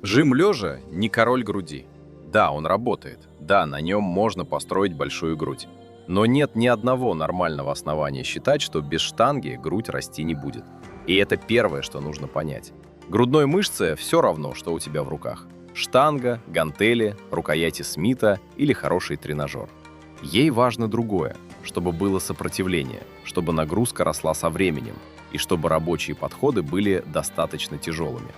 Жим лежа не король груди. Да, он работает. Да, на нем можно построить большую грудь. Но нет ни одного нормального основания считать, что без штанги грудь расти не будет. И это первое, что нужно понять. Грудной мышце все равно, что у тебя в руках. Штанга, гантели, рукояти Смита или хороший тренажер. Ей важно другое, чтобы было сопротивление, чтобы нагрузка росла со временем и чтобы рабочие подходы были достаточно тяжелыми.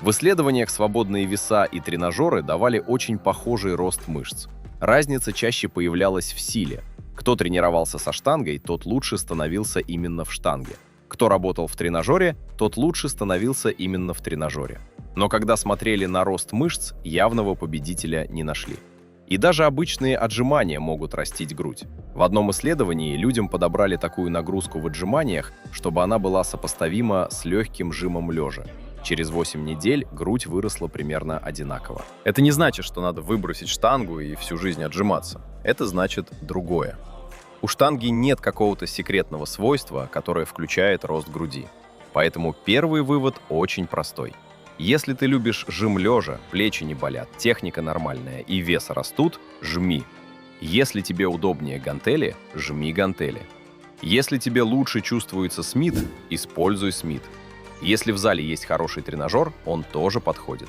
В исследованиях свободные веса и тренажеры давали очень похожий рост мышц. Разница чаще появлялась в силе. Кто тренировался со штангой, тот лучше становился именно в штанге. Кто работал в тренажере, тот лучше становился именно в тренажере. Но когда смотрели на рост мышц, явного победителя не нашли. И даже обычные отжимания могут растить грудь. В одном исследовании людям подобрали такую нагрузку в отжиманиях, чтобы она была сопоставима с легким жимом лежа. Через 8 недель грудь выросла примерно одинаково. Это не значит, что надо выбросить штангу и всю жизнь отжиматься. Это значит другое. У штанги нет какого-то секретного свойства, которое включает рост груди. Поэтому первый вывод очень простой. Если ты любишь жим лежа, плечи не болят, техника нормальная и вес растут, жми. Если тебе удобнее гантели, жми гантели. Если тебе лучше чувствуется Смит, используй Смит. Если в зале есть хороший тренажер, он тоже подходит.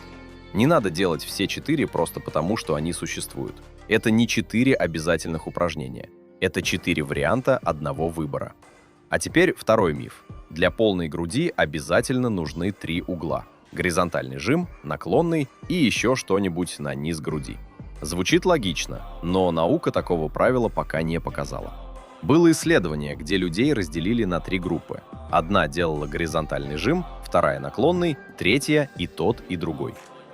Не надо делать все 4 просто потому, что они существуют. Это не 4 обязательных упражнения. Это 4 варианта одного выбора. А теперь второй миф. Для полной груди обязательно нужны 3 угла. Горизонтальный жим, наклонный и еще что-нибудь на низ груди. Звучит логично, но наука такого правила пока не показала. Было исследование, где людей разделили на 3 группы. Одна делала горизонтальный жим, вторая наклонный, третья и тот, и другой.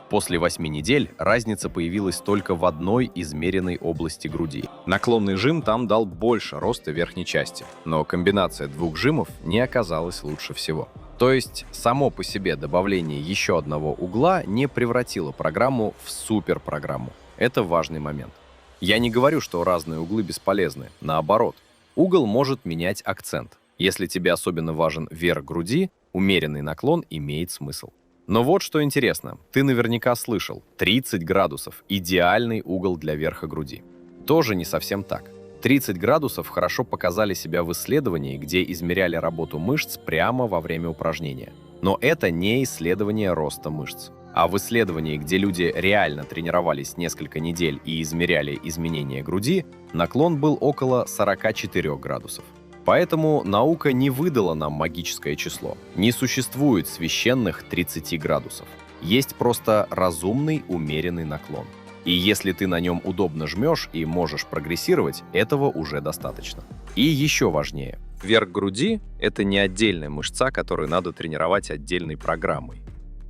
После 8 недель разница появилась только в одной измеренной области груди. Наклонный жим там дал больше роста верхней части, но комбинация 2 жимов не оказалась лучше всего. То есть само по себе добавление еще одного угла не превратило программу в суперпрограмму. Это важный момент. Я не говорю, что разные углы бесполезны, наоборот. Угол может менять акцент. Если тебе особенно важен верх груди, умеренный наклон имеет смысл. Но вот что интересно, ты наверняка слышал, 30 градусов – идеальный угол для верха груди. Тоже не совсем так. 30 градусов хорошо показали себя в исследовании, где измеряли работу мышц прямо во время упражнения. Но это не исследование роста мышц. А в исследовании, где люди реально тренировались несколько недель и измеряли изменения груди, наклон был около 44 градусов. Поэтому наука не выдала нам магическое число. Не существует священных 30 градусов. Есть просто разумный, умеренный наклон. И если ты на нем удобно жмешь и можешь прогрессировать, этого уже достаточно. И еще важнее. Верх груди – это не отдельная мышца, которую надо тренировать отдельной программой.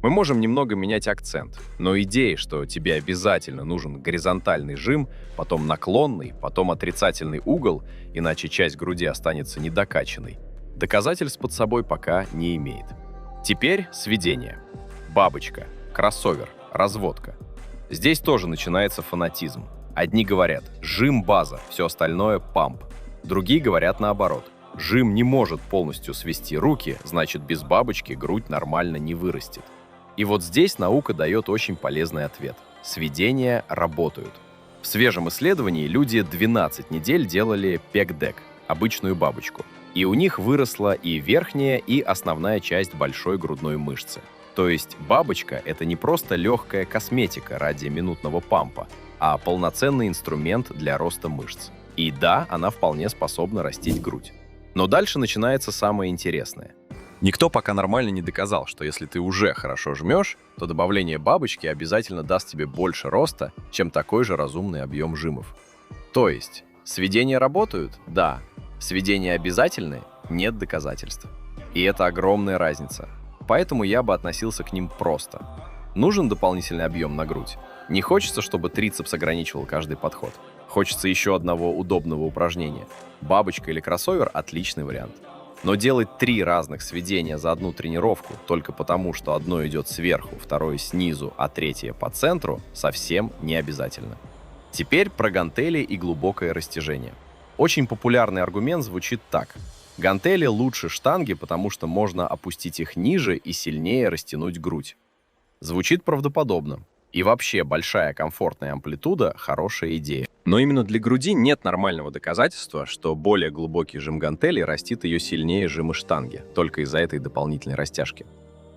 Мы можем немного менять акцент, но идея, что тебе обязательно нужен горизонтальный жим, потом наклонный, потом отрицательный угол, иначе часть груди останется недокачанной, доказательств под собой пока не имеет. Теперь сведение. Бабочка, кроссовер, разводка. Здесь тоже начинается фанатизм. Одни говорят «жим база», все остальное «памп». Другие говорят наоборот. Жим не может полностью свести руки, значит без бабочки грудь нормально не вырастет. И вот здесь наука дает очень полезный ответ. Сведения работают. В свежем исследовании люди 12 недель делали пек-дек, обычную бабочку. И у них выросла и верхняя, и основная часть большой грудной мышцы. То есть бабочка – это не просто легкая косметика ради минутного пампа, а полноценный инструмент для роста мышц. И да, она вполне способна растить грудь. Но дальше начинается самое интересное. Никто пока нормально не доказал, что если ты уже хорошо жмешь, то добавление бабочки обязательно даст тебе больше роста, чем такой же разумный объем жимов. То есть, сведения работают? Да. Сведения обязательны? Нет доказательств. И это огромная разница. Поэтому я бы относился к ним просто. Нужен дополнительный объем на грудь? Не хочется, чтобы трицепс ограничивал каждый подход. Хочется еще одного удобного упражнения. Бабочка или кроссовер – отличный вариант. Но делать 3 разных сведения за одну тренировку только потому, что одно идет сверху, второе снизу, а третье по центру, совсем не обязательно. Теперь про гантели и глубокое растяжение. Очень популярный аргумент звучит так. Гантели лучше штанги, потому что можно опустить их ниже и сильнее растянуть грудь. Звучит правдоподобно. И вообще, большая комфортная амплитуда – хорошая идея. Но именно для груди нет нормального доказательства, что более глубокий жим гантели растит ее сильнее жима штанги, только из-за этой дополнительной растяжки.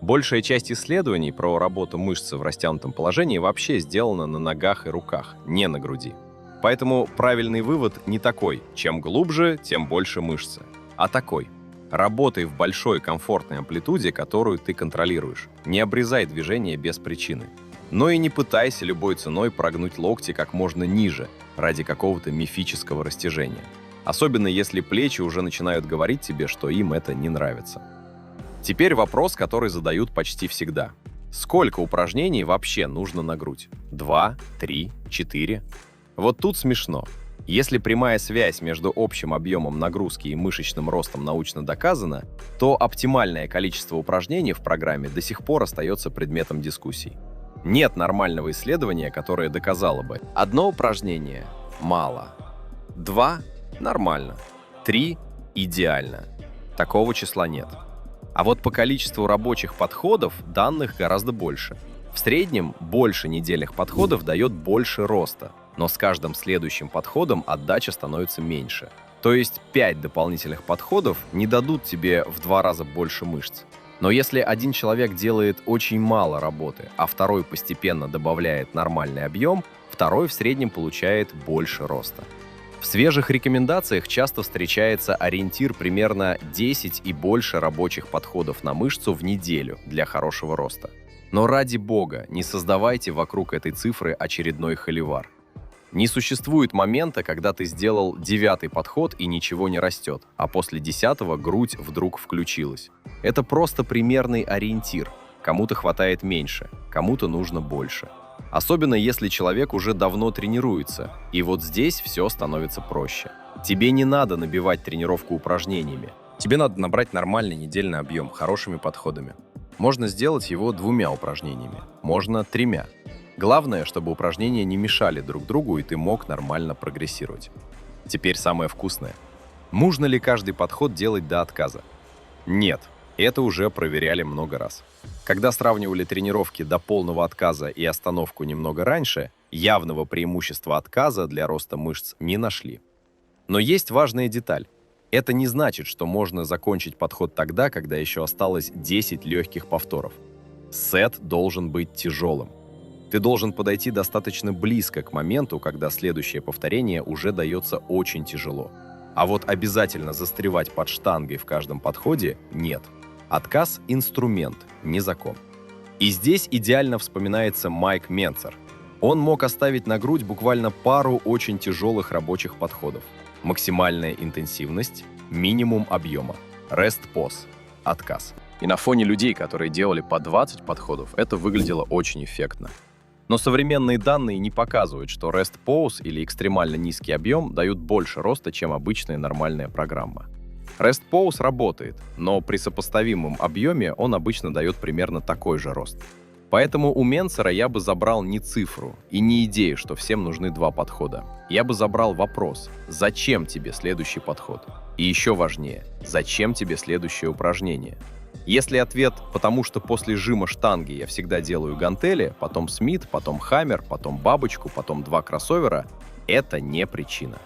Большая часть исследований про работу мышцы в растянутом положении вообще сделана на ногах и руках, не на груди. Поэтому правильный вывод не такой: чем глубже, тем больше мышцы, а такой: работай в большой комфортной амплитуде, которую ты контролируешь. Не обрезай движение без причины. Но и не пытайся любой ценой прогнуть локти как можно ниже ради какого-то мифического растяжения. Особенно если плечи уже начинают говорить тебе, что им это не нравится. Теперь вопрос, который задают почти всегда. Сколько упражнений вообще нужно на грудь? 2, 3, 4? Вот тут смешно. Если прямая связь между общим объемом нагрузки и мышечным ростом научно доказана, то оптимальное количество упражнений в программе до сих пор остается предметом дискуссий. Нет нормального исследования, которое доказало бы: одно упражнение – мало, 2 – нормально, 3 – идеально. Такого числа нет. А вот по количеству рабочих подходов данных гораздо больше. В среднем больше недельных подходов дает больше роста, но с каждым следующим подходом отдача становится меньше. То есть 5 дополнительных подходов не дадут тебе в 2 раза больше мышц. Но если один человек делает очень мало работы, а второй постепенно добавляет нормальный объем, второй в среднем получает больше роста. В свежих рекомендациях часто встречается ориентир примерно 10 и больше рабочих подходов на мышцу в неделю для хорошего роста. Но ради бога, не создавайте вокруг этой цифры очередной холивар. Не существует момента, когда ты сделал 9-й подход и ничего не растет, а после 10-го грудь вдруг включилась. Это просто примерный ориентир. Кому-то хватает меньше, кому-то нужно больше. Особенно если человек уже давно тренируется, и вот здесь все становится проще. Тебе не надо набивать тренировку упражнениями. Тебе надо набрать нормальный недельный объем хорошими подходами. Можно сделать его 2 упражнениями, можно 3. Главное, чтобы упражнения не мешали друг другу, и ты мог нормально прогрессировать. Теперь самое вкусное. Нужно ли каждый подход делать до отказа? Нет, это уже проверяли много раз. Когда сравнивали тренировки до полного отказа и остановку немного раньше, явного преимущества отказа для роста мышц не нашли. Но есть важная деталь. Это не значит, что можно закончить подход тогда, когда еще осталось 10 легких повторов. Сет должен быть тяжелым. Ты должен подойти достаточно близко к моменту, когда следующее повторение уже дается очень тяжело. А вот обязательно застревать под штангой в каждом подходе нет. Отказ – инструмент, не закон. И здесь идеально вспоминается Майк Менцер. Он мог оставить на грудь буквально пару очень тяжелых рабочих подходов. Максимальная интенсивность, минимум объема, rest pause, отказ. И на фоне людей, которые делали по 20 подходов, это выглядело очень эффектно. Но современные данные не показывают, что rest pause или экстремально низкий объем дают больше роста, чем обычная нормальная программа. Rest pause работает, но при сопоставимом объеме он обычно дает примерно такой же рост. Поэтому у Менцера я бы забрал не цифру и не идею, что всем нужны 2 подхода. Я бы забрал вопрос: зачем тебе следующий подход? И еще важнее, зачем тебе следующее упражнение? Если ответ «потому что после жима штанги я всегда делаю гантели, потом Смит, потом Хаммер, потом бабочку, потом 2 кроссовера», это не причина.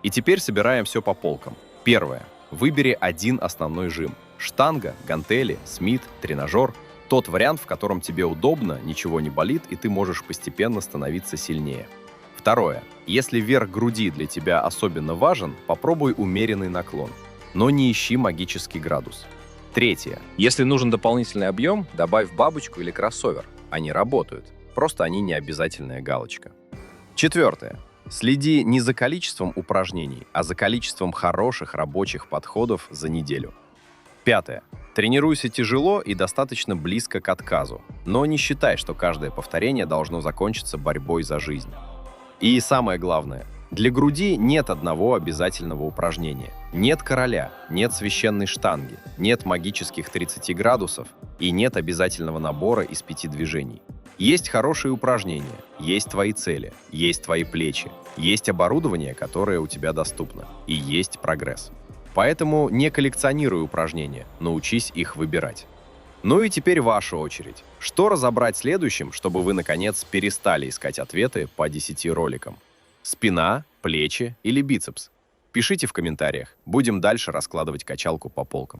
И теперь собираем все по полкам. Первое. Выбери один основной жим. Штанга, гантели, Смит, тренажер. Тот вариант, в котором тебе удобно, ничего не болит, и ты можешь постепенно становиться сильнее. Второе. Если верх груди для тебя особенно важен, попробуй умеренный наклон. Но не ищи магический градус. Третье. Если нужен дополнительный объем, добавь бабочку или кроссовер. Они работают. Просто они не обязательная галочка. Четвертое. Следи не за количеством упражнений, а за количеством хороших рабочих подходов за неделю. Пятое. Тренируйся тяжело и достаточно близко к отказу, но не считай, что каждое повторение должно закончиться борьбой за жизнь. И самое главное. Для груди нет одного обязательного упражнения. Нет короля, нет священной штанги, нет магических 30 градусов и нет обязательного набора из 5 движений. Есть хорошие упражнения, есть твои цели, есть твои плечи, есть оборудование, которое у тебя доступно, и есть прогресс. Поэтому не коллекционируй упражнения, научись их выбирать. Ну и теперь ваша очередь. Что разобрать следующим, чтобы вы, наконец, перестали искать ответы по 10 роликам? Спина, плечи или бицепс? Пишите в комментариях. Будем дальше раскладывать качалку по полкам.